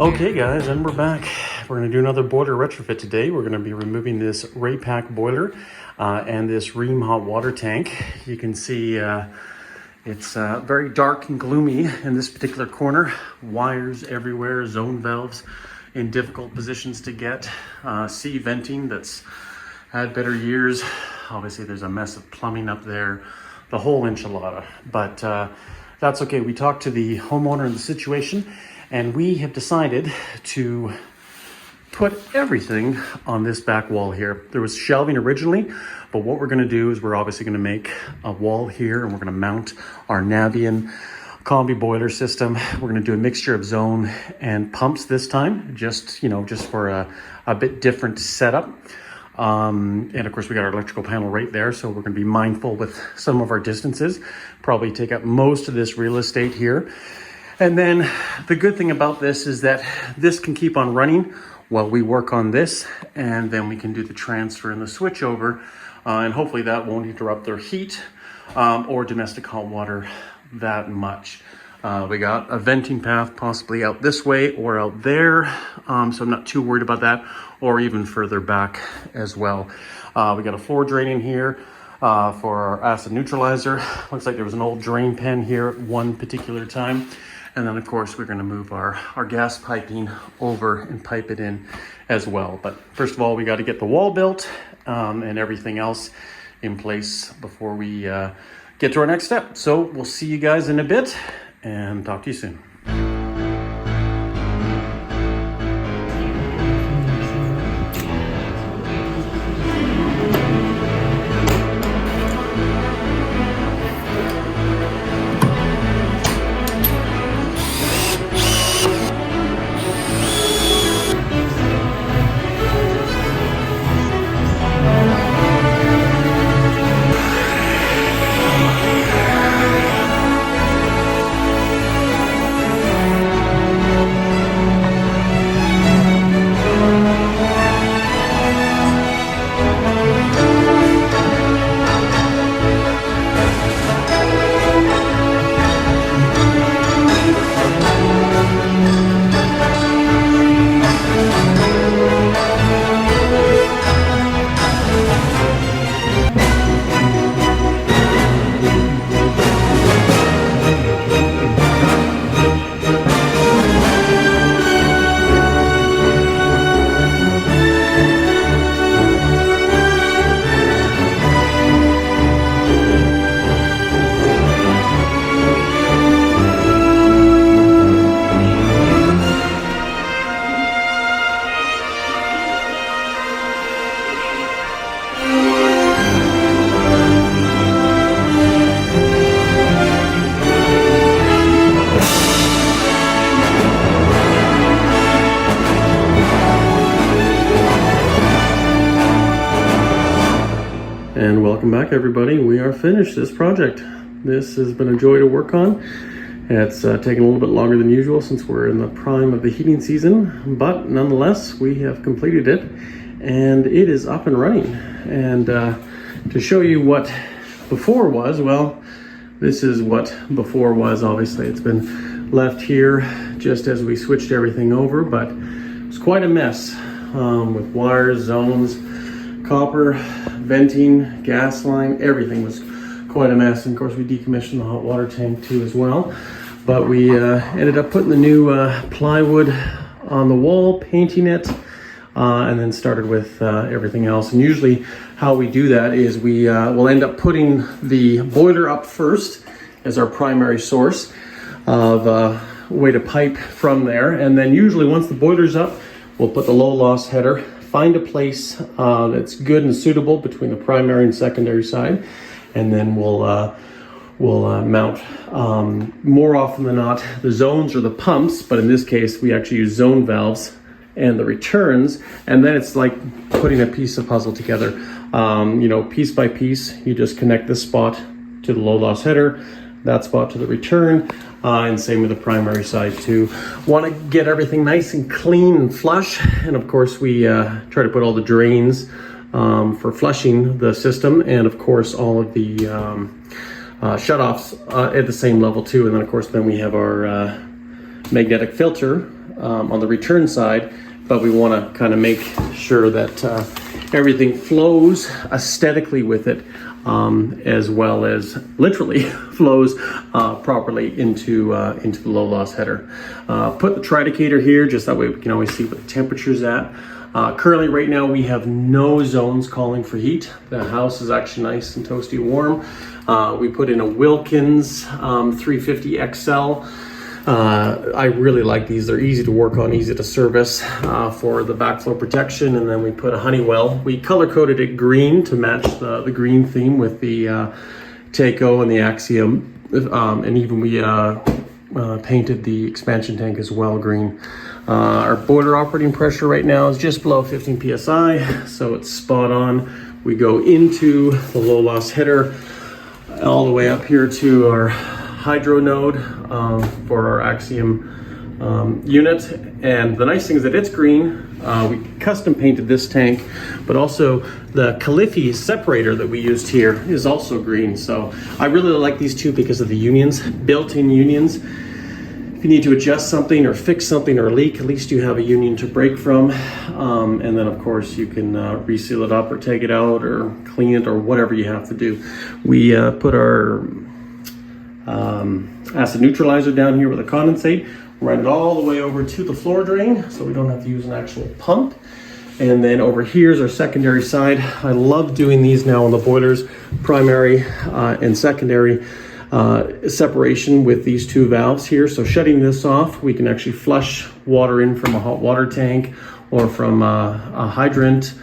Okay guys, and we're back. We're going to do another boiler retrofit today. We're going to be removing this Raypack boiler and this Ream hot water tank. You can see it's very dark and gloomy in this particular corner. Wires everywhere, zone valves in difficult positions to get. C venting that's had better years. Obviously there's a mess of plumbing up there, the whole enchilada. But that's okay. We talked to the homeowner in the situation, and we have decided to put everything on this back wall here. There was shelving originally, but what we're gonna do is we're obviously gonna make a wall here, and we're gonna mount our Navien combi boiler system. We're gonna do a mixture of zone and pumps this time, just for a bit different setup. And of course we got our electrical panel right there, so we're gonna be mindful with some of our distances, probably take up most of this real estate here. And then the good thing about this is that this can keep on running while we work on this, and then we can do the transfer and the switch over, and hopefully that won't interrupt their heat or domestic hot water that much. We got a venting path possibly out this way or out there, so I'm not too worried about that, or even further back as well. We got a floor drain in here for our acid neutralizer. Looks like there was an old drain pen here at one particular time. And then of course we're gonna move our gas piping over and pipe it in as well. But first of all, we gotta get the wall built and everything else in place before we get to our next step. So we'll see you guys in a bit and talk to you soon. And welcome back everybody. We are finished this project. This has been a joy to work on. It's taken a little bit longer than usual since we're in the prime of the heating season, but nonetheless we have completed it and it is up and running. And to show you what before was, well, this is what before was. Obviously it's been left here just as we switched everything over, but it was quite a mess with wires, zones, copper, venting, gas line, everything was quite a mess. And of course we decommissioned the hot water tank too as well. But we ended up putting the new plywood on the wall, painting it, and then started with everything else. And usually how we do that is we will end up putting the boiler up first as our primary source of way to pipe from there. And then usually once the boiler's up, we'll put the low loss header, find a place that's good and suitable between the primary and secondary side, and then we'll mount more often than not the zones or the pumps, but in this case we actually use zone valves and the returns, and then it's like putting a piece of puzzle together. Piece by piece, you just connect this spot to the low loss header, that spot to the return, and same with the primary side too. Want to get everything nice and clean and flush, and of course we try to put all the drains for flushing the system, and of course all of the shutoffs at the same level too. And then of course then we have our magnetic filter on the return side, but we want to kind of make sure that everything flows aesthetically with it, as well as literally flows properly into the low loss header. Put the tridicator here just that way we can always see what the temperature's at. Currently right now we have no zones calling for heat. The house is actually nice and toasty warm. We put in a Wilkins 350 XL. I really like these. They're easy to work on, easy to service for the backflow protection. And then we put a Honeywell. We color coded it green to match the green theme with the Takeo and the Axiom. And even we painted the expansion tank as well green. Our boiler operating pressure right now is just below 15 psi, so it's spot on. We go into the low loss header all the way up here to our hydro node for our Axiom unit. And the nice thing is that it's green. We custom painted this tank, but also the Caliphy separator that we used here is also green. So I really like these two because of the unions, built-in unions. If you need to adjust something or fix something or leak, at least you have a union to break from. And then of course you can reseal it up or take it out or clean it or whatever you have to do. We put our acid neutralizer down here with a condensate, run it all the way over to the floor drain so we don't have to use an actual pump. And then over here is our secondary side. I love doing these now on the boilers, primary and secondary separation with these two valves here. So shutting this off, we can actually flush water in from a hot water tank or from a hydrant,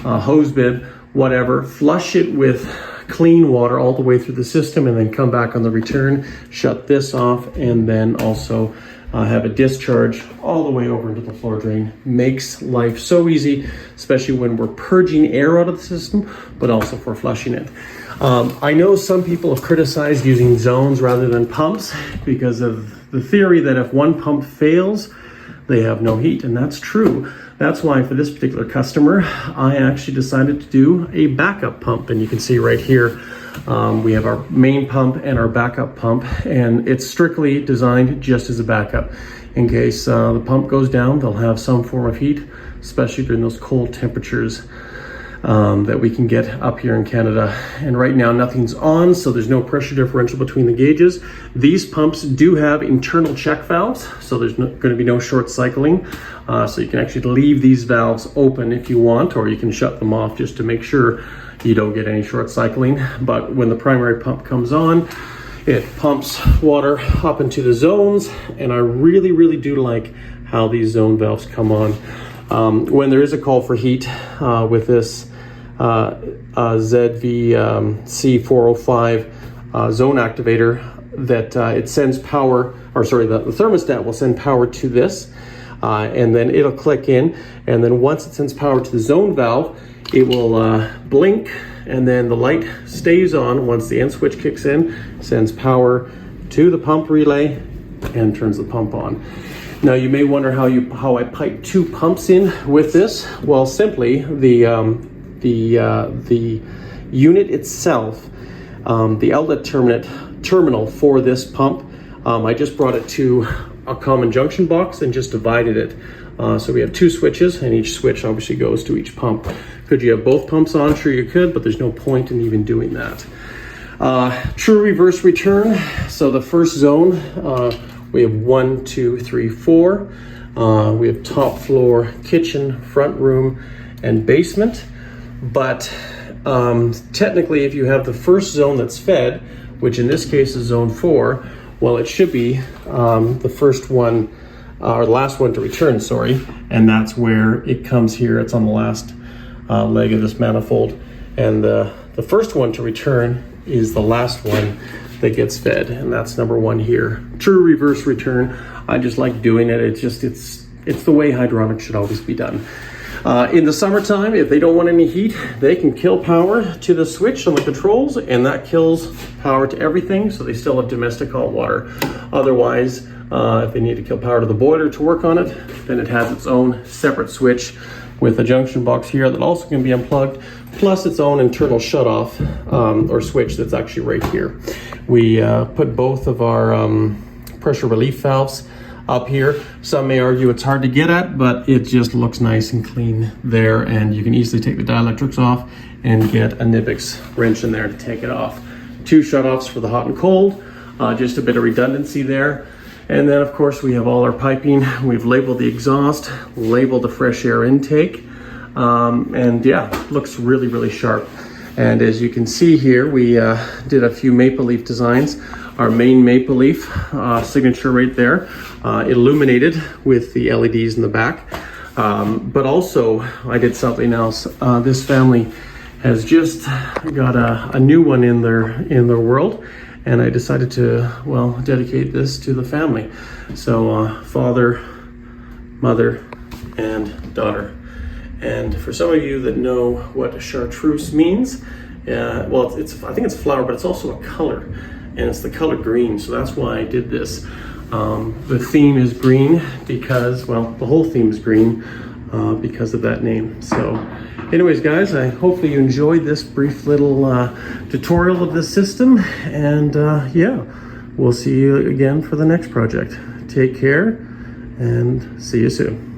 hose bib, whatever. Flush it with clean water all the way through the system and then come back on the return, shut this off, and then also have a discharge all the way over into the floor drain. Makes life so easy, especially when we're purging air out of the system, but also for flushing it. I know some people have criticized using zones rather than pumps because of the theory that if one pump fails, they have no heat, and that's true. That's why for this particular customer, I actually decided to do a backup pump. And you can see right here, we have our main pump and our backup pump, and it's strictly designed just as a backup. In case the pump goes down, they'll have some form of heat, especially during those cold temperatures that we can get up here in Canada. And right now nothing's on, so there's no pressure differential between the gauges. These pumps do have internal check valves, so there's going to be no short cycling. So you can actually leave these valves open if you want, or you can shut them off just to make sure you don't get any short cycling. But when the primary pump comes on, it pumps water up into the zones, and I really, really do like how these zone valves come on. When there is a call for heat with this ZVC405 zone activator, that it sends power, or sorry, the thermostat will send power to this, and then it'll click in, and then once it sends power to the zone valve, it will blink, and then the light stays on once the end switch kicks in, sends power to the pump relay, and turns the pump on. Now you may wonder how I pipe two pumps in with this. Well, simply the unit itself, the outlet terminal for this pump, I just brought it to a common junction box and just divided it. So we have two switches, and each switch obviously goes to each pump. Could you have both pumps on? Sure you could, but there's no point in even doing that. True reverse return. So the first zone, we have 1, 2, 3, 4. We have top floor, kitchen, front room, and basement. But technically, if you have the first zone that's fed, which in this case is zone 4, well, it should be the first one, or the last one to return, sorry. And that's where it comes here. It's on the last leg of this manifold. And the first one to return is the last one that gets fed, and that's number 1 here. True reverse return. I just like doing it. It's the way hydronics should always be done. In the summertime, if they don't want any heat, they can kill power to the switch on the controls, and that kills power to everything, so they still have domestic hot water. Otherwise, if they need to kill power to the boiler to work on it, then it has its own separate switch with a junction box here that also can be unplugged, plus its own internal shutoff or switch that's actually right here. We put both of our pressure relief valves up here. Some may argue it's hard to get at, but it just looks nice and clean there, and you can easily take the dielectrics off and get a Nibbix wrench in there to take it off. 2 shutoffs for the hot and cold, just a bit of redundancy there. And then of course we have all our piping. We've labeled the exhaust, labeled the fresh air intake, and yeah, looks really, really sharp. And as you can see here, we did a few maple leaf designs. Our main maple leaf signature right there, illuminated with the LEDs in the back. But also I did something else. This family has just got a new one in their world, and I decided to, well, dedicate this to the family. So father, mother, and daughter. And for some of you that know what chartreuse means, well, I think it's a flower, but it's also a color, and it's the color green. So that's why I did this. The theme is green because, well, the whole theme is green because of that name. So anyways, guys, I hope that you enjoyed this brief little tutorial of this system, and yeah, we'll see you again for the next project. Take care and see you soon.